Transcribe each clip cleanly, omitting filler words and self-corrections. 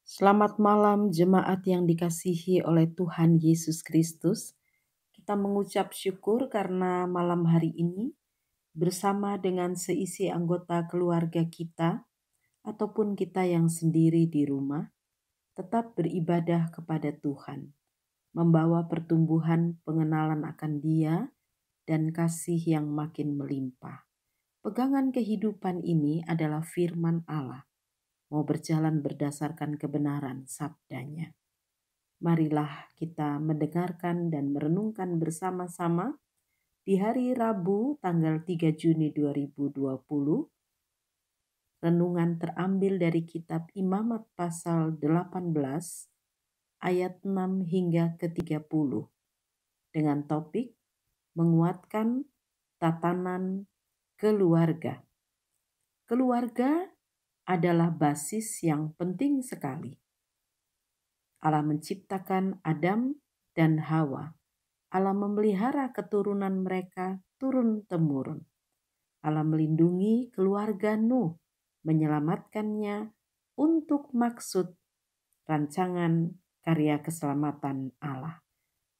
Selamat malam jemaat yang dikasihi oleh Tuhan Yesus Kristus. Kita mengucap syukur karena malam hari ini bersama dengan seisi anggota keluarga kita ataupun kita yang sendiri di rumah tetap beribadah kepada Tuhan, membawa pertumbuhan pengenalan akan Dia dan kasih yang makin melimpah. Pegangan kehidupan ini adalah firman Allah, mau berjalan berdasarkan kebenaran sabdanya. Marilah kita mendengarkan dan merenungkan bersama-sama di hari Rabu tanggal 3 Juni 2020. Renungan terambil dari kitab Imamat pasal 18 ayat 6 hingga ke-30 dengan topik menguatkan tatanan keluarga. Keluarga adalah basis yang penting sekali. Allah menciptakan Adam dan Hawa. Allah memelihara keturunan mereka turun-temurun. Allah melindungi keluarga Nuh, menyelamatkannya untuk maksud rancangan karya keselamatan Allah.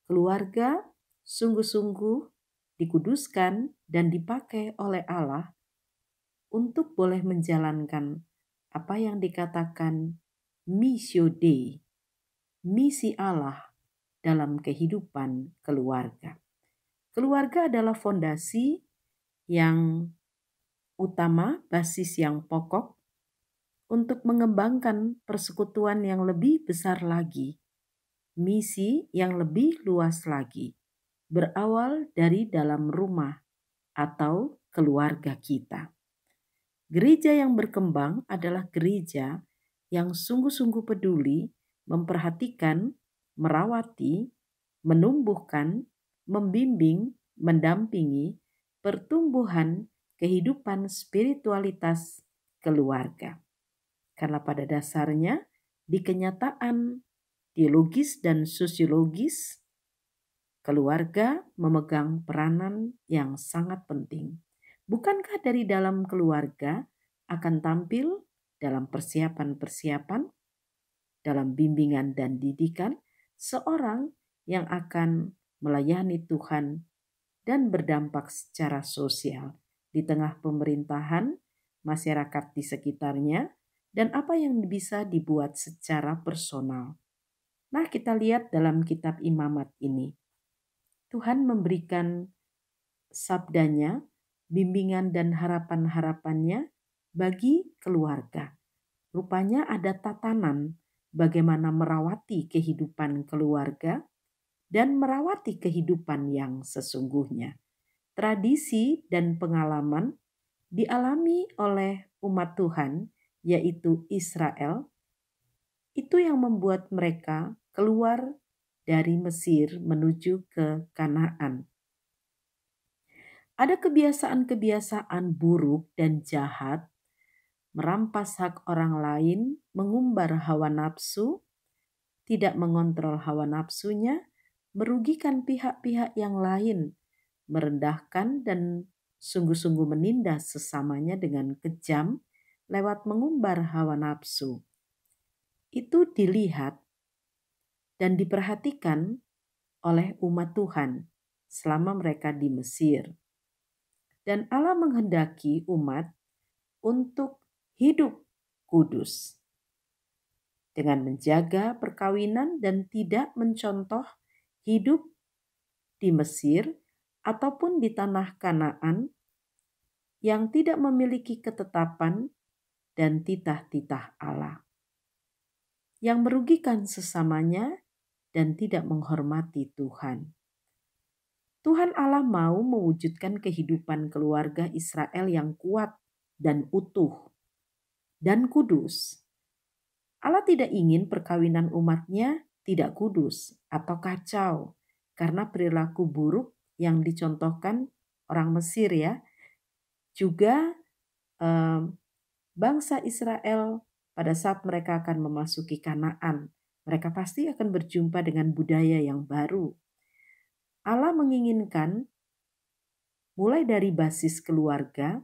Keluarga sungguh-sungguh dikuduskan dan dipakai oleh Allah untuk boleh menjalankan apa yang dikatakan missio Dei, misi Allah dalam kehidupan keluarga. Keluarga adalah fondasi yang utama, basis yang pokok untuk mengembangkan persekutuan yang lebih besar lagi, misi yang lebih luas lagi, berawal dari dalam rumah atau keluarga kita. Gereja yang berkembang adalah gereja yang sungguh-sungguh peduli memperhatikan, merawati, menumbuhkan, membimbing, mendampingi pertumbuhan kehidupan spiritualitas keluarga. Karena pada dasarnya di kenyataan teologis dan sosiologis, keluarga memegang peranan yang sangat penting. Bukankah dari dalam keluarga akan tampil dalam persiapan-persiapan, dalam bimbingan dan didikan, seorang yang akan melayani Tuhan dan berdampak secara sosial di tengah pemerintahan, masyarakat di sekitarnya, dan apa yang bisa dibuat secara personal. Nah, kita lihat dalam kitab Imamat ini, Tuhan memberikan sabdanya, bimbingan dan harapan-harapannya bagi keluarga. Rupanya ada tatanan bagaimana merawati kehidupan keluarga dan merawati kehidupan yang sesungguhnya. Tradisi dan pengalaman dialami oleh umat Tuhan, yaitu Israel, itu yang membuat mereka keluar dari Mesir menuju ke Kanaan. Ada kebiasaan-kebiasaan buruk dan jahat, merampas hak orang lain, mengumbar hawa nafsu, tidak mengontrol hawa nafsunya, merugikan pihak-pihak yang lain, merendahkan dan sungguh-sungguh menindas sesamanya dengan kejam lewat mengumbar hawa nafsu. Itu dilihat dan diperhatikan oleh umat Tuhan selama mereka di Mesir. Dan Allah menghendaki umat untuk hidup kudus dengan menjaga perkawinan dan tidak mencontoh hidup di Mesir ataupun di tanah Kanaan yang tidak memiliki ketetapan dan titah-titah Allah, yang merugikan sesamanya dan tidak menghormati Tuhan. Tuhan Allah mau mewujudkan kehidupan keluarga Israel yang kuat dan utuh dan kudus. Allah tidak ingin perkawinan umatnya tidak kudus atau kacau karena perilaku buruk yang dicontohkan orang Mesir ya. Juga bangsa Israel pada saat mereka akan memasuki Kanaan, mereka pasti akan berjumpa dengan budaya yang baru. Allah menginginkan mulai dari basis keluarga,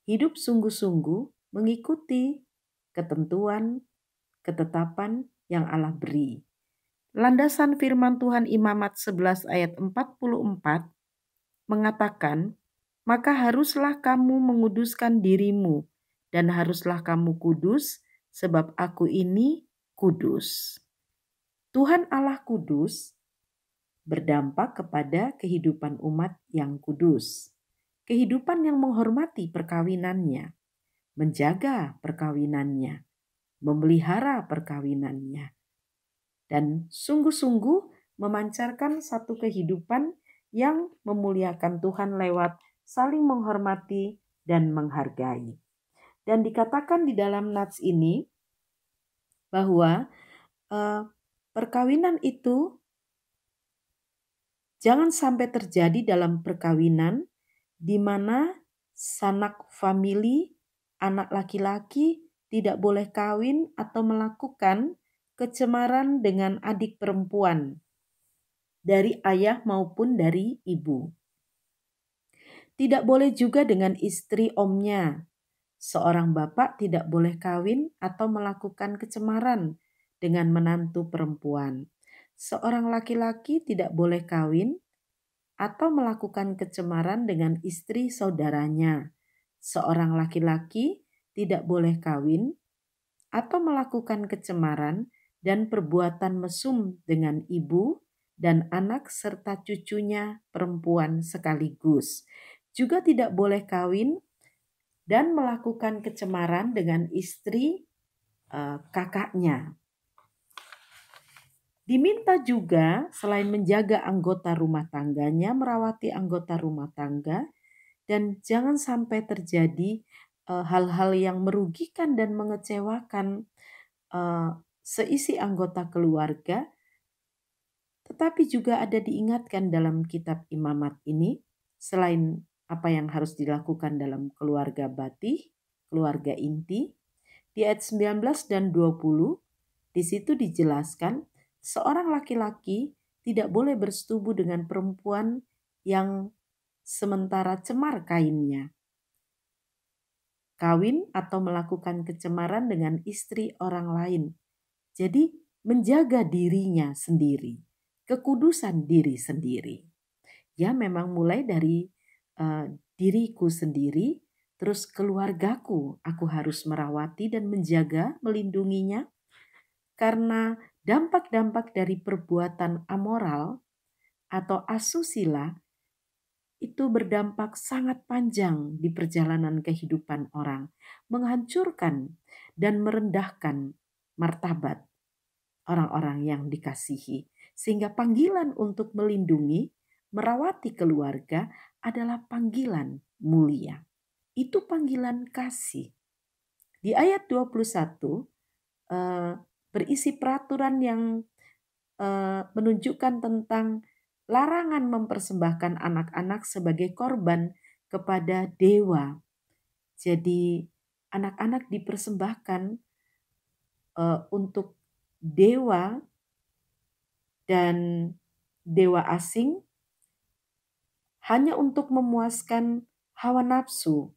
hidup sungguh-sungguh mengikuti ketentuan, ketetapan yang Allah beri. Landasan firman Tuhan Imamat 11 ayat 44 mengatakan, maka haruslah kamu menguduskan dirimu dan haruslah kamu kudus sebab aku ini kudus. Tuhan Allah kudus berdampak kepada kehidupan umat yang kudus. Kehidupan yang menghormati perkawinannya, menjaga perkawinannya, memelihara perkawinannya, dan sungguh-sungguh memancarkan satu kehidupan yang memuliakan Tuhan lewat saling menghormati dan menghargai. Dan dikatakan di dalam nats ini bahwa perkawinan itu jangan sampai terjadi dalam perkawinan di mana sanak famili, anak laki-laki tidak boleh kawin atau melakukan kecemaran dengan adik perempuan dari ayah maupun dari ibu. Tidak boleh juga dengan istri omnya. Seorang bapak tidak boleh kawin atau melakukan kecemaran dengan menantu perempuan. Seorang laki-laki tidak boleh kawin atau melakukan kecemaran dengan istri saudaranya. Seorang laki-laki tidak boleh kawin atau melakukan kecemaran dan perbuatan mesum dengan ibu dan anak serta cucunya perempuan sekaligus. Juga tidak boleh kawin dan melakukan kecemaran dengan istri kakaknya. Diminta juga selain menjaga anggota rumah tangganya, merawati anggota rumah tangga, dan jangan sampai terjadi hal-hal yang merugikan dan mengecewakan seisi anggota keluarga. Tetapi juga ada diingatkan dalam kitab Imamat ini, selain apa yang harus dilakukan dalam keluarga batih, keluarga inti, di ayat 19 dan 20, di situ dijelaskan, seorang laki-laki tidak boleh bersetubuh dengan perempuan yang sementara cemar kainnya, kawin atau melakukan kecemaran dengan istri orang lain. Jadi menjaga dirinya sendiri, kekudusan diri sendiri. Ya memang mulai dari diriku sendiri, terus keluargaku aku harus merawati dan menjaga, melindunginya. Karena dampak-dampak dari perbuatan amoral atau asusila itu berdampak sangat panjang di perjalanan kehidupan orang, menghancurkan dan merendahkan martabat orang-orang yang dikasihi. Sehingga panggilan untuk melindungi, merawati keluarga adalah panggilan mulia. Itu panggilan kasih. Di ayat 21 berisi peraturan yang menunjukkan tentang larangan mempersembahkan anak-anak sebagai korban kepada dewa. Jadi anak-anak dipersembahkan untuk dewa dan dewa asing hanya untuk memuaskan hawa nafsu.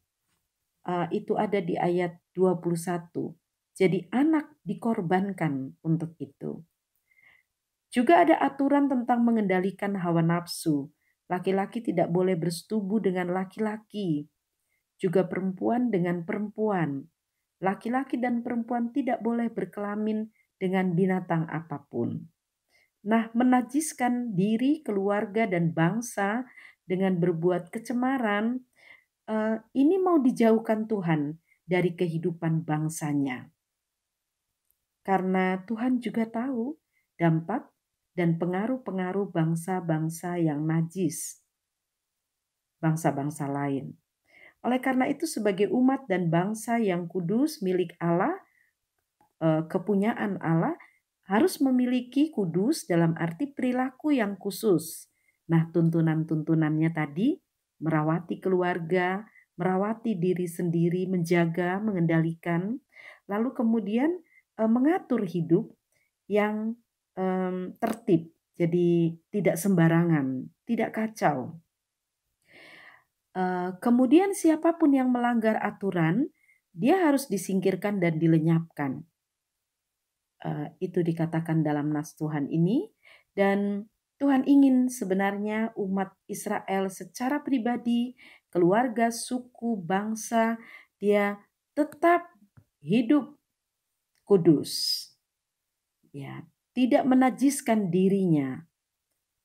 Itu ada di ayat 21. Jadi anak dikorbankan untuk itu. Juga ada aturan tentang mengendalikan hawa nafsu. Laki-laki tidak boleh bersetubuh dengan laki-laki. Juga perempuan dengan perempuan. Laki-laki dan perempuan tidak boleh berkelamin dengan binatang apapun. Nah, menajiskan diri, keluarga, dan bangsa dengan berbuat kecemaran, ini mau dijauhkan Tuhan dari kehidupan bangsanya. Karena Tuhan juga tahu dampak dan pengaruh-pengaruh bangsa-bangsa yang najis, bangsa-bangsa lain. Oleh karena itu sebagai umat dan bangsa yang kudus milik Allah, kepunyaan Allah, harus memiliki kudus dalam arti perilaku yang khusus. Nah, tuntunan-tuntunannya tadi, merawati keluarga, merawati diri sendiri, menjaga, mengendalikan, lalu kemudian mengatur hidup yang tertib, jadi tidak sembarangan, tidak kacau. Kemudian siapapun yang melanggar aturan, dia harus disingkirkan dan dilenyapkan. Itu dikatakan dalam nas Tuhan ini, dan Tuhan ingin sebenarnya umat Israel secara pribadi, keluarga, suku, bangsa, dia tetap hidup kudus. Ya, tidak menajiskan dirinya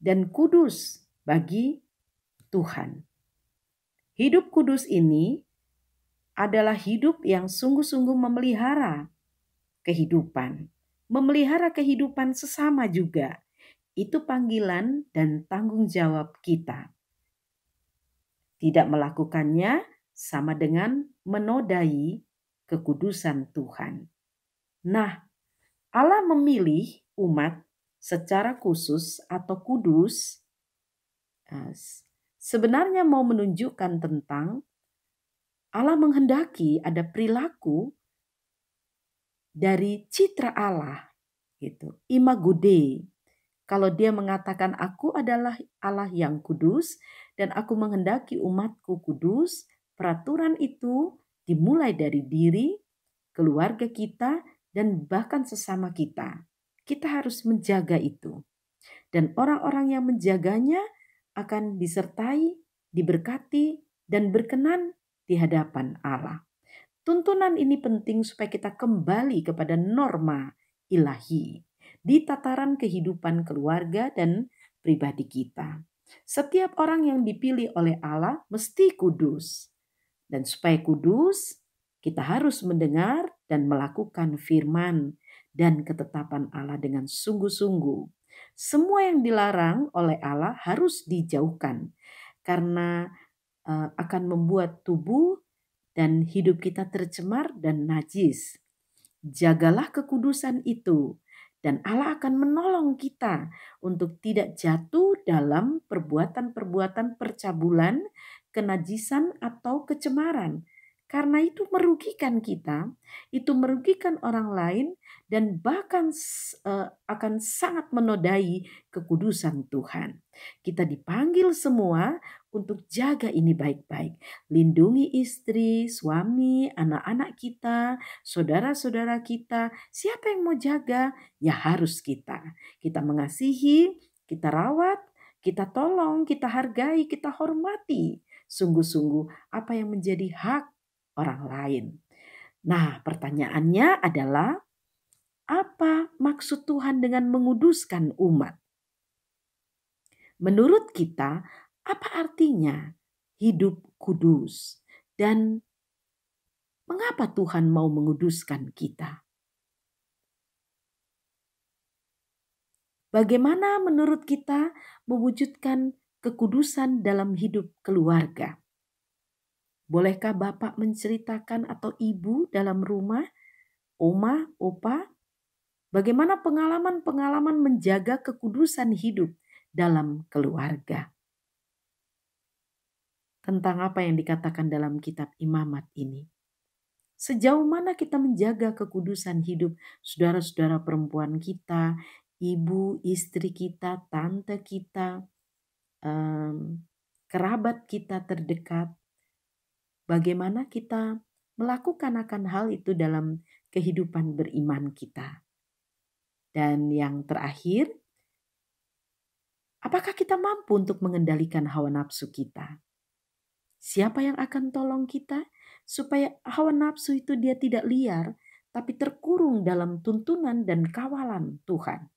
dan kudus bagi Tuhan. Hidup kudus ini adalah hidup yang sungguh-sungguh memelihara kehidupan. Memelihara kehidupan sesama juga. Itu panggilan dan tanggung jawab kita. Tidak melakukannya sama dengan menodai kekudusan Tuhan. Nah, Allah memilih umat secara khusus atau kudus sebenarnya mau menunjukkan tentang Allah menghendaki ada perilaku dari citra Allah, gitu. Imago Dei. Kalau dia mengatakan aku adalah Allah yang kudus dan aku menghendaki umatku kudus, peraturan itu dimulai dari diri, keluarga kita, dan bahkan sesama kita. Kita harus menjaga itu. Dan orang-orang yang menjaganya akan disertai, diberkati, dan berkenan di hadapan Allah. Tuntunan ini penting supaya kita kembali kepada norma ilahi di tataran kehidupan keluarga dan pribadi kita. Setiap orang yang dipilih oleh Allah mesti kudus. Dan supaya kudus, kita harus mendengar dan melakukan firman dan ketetapan Allah dengan sungguh-sungguh. Semua yang dilarang oleh Allah harus dijauhkan karena akan membuat tubuh dan hidup kita tercemar dan najis. Jagalah kekudusan itu dan Allah akan menolong kita untuk tidak jatuh dalam perbuatan-perbuatan percabulan, kenajisan atau kecemaran. Karena itu merugikan kita, itu merugikan orang lain dan bahkan akan sangat menodai kekudusan Tuhan. Kita dipanggil semua untuk jaga ini baik-baik. Lindungi istri, suami, anak-anak kita, saudara-saudara kita. Siapa yang mau jaga? Ya harus kita. Kita mengasihi, kita rawat, kita tolong, kita hargai, kita hormati. Sungguh-sungguh apa yang menjadi hak orang lain. Nah, pertanyaannya adalah apa maksud Tuhan dengan menguduskan umat? Menurut kita, apa artinya hidup kudus? Dan mengapa Tuhan mau menguduskan kita? Bagaimana menurut kita mewujudkan kekudusan dalam hidup keluarga? Bolehkah Bapak menceritakan atau Ibu dalam rumah, Oma, Opa, bagaimana pengalaman-pengalaman menjaga kekudusan hidup dalam keluarga? Tentang apa yang dikatakan dalam kitab Imamat ini. Sejauh mana kita menjaga kekudusan hidup saudara-saudara perempuan kita, ibu, istri kita, tante kita, kerabat kita terdekat. Bagaimana kita melakukan akan hal itu dalam kehidupan beriman kita. Dan yang terakhir, apakah kita mampu untuk mengendalikan hawa nafsu kita? Siapa yang akan tolong kita supaya hawa nafsu itu dia tidak liar, tapi terkurung dalam tuntunan dan kawalan Tuhan?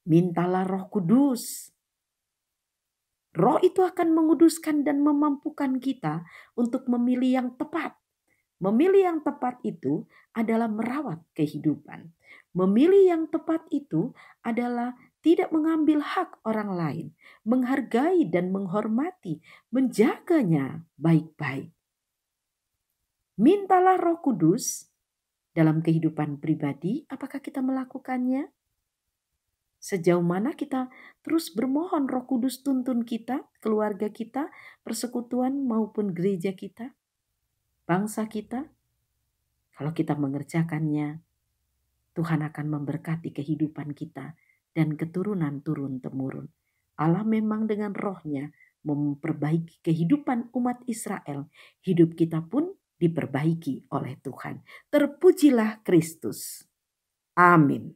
Mintalah Roh Kudus. Roh itu akan menguduskan dan memampukan kita untuk memilih yang tepat. Memilih yang tepat itu adalah merawat kehidupan. Memilih yang tepat itu adalah tidak mengambil hak orang lain, menghargai dan menghormati, menjaganya baik-baik. Mintalah Roh Kudus dalam kehidupan pribadi, apakah kita melakukannya? Sejauh mana kita terus bermohon Roh Kudus tuntun kita, keluarga kita, persekutuan maupun gereja kita, bangsa kita? Kalau kita mengerjakannya, Tuhan akan memberkati kehidupan kita dan keturunan turun-temurun. Allah memang dengan rohnya memperbaiki kehidupan umat Israel. Hidup kita pun diperbaiki oleh Tuhan. Terpujilah Kristus. Amin.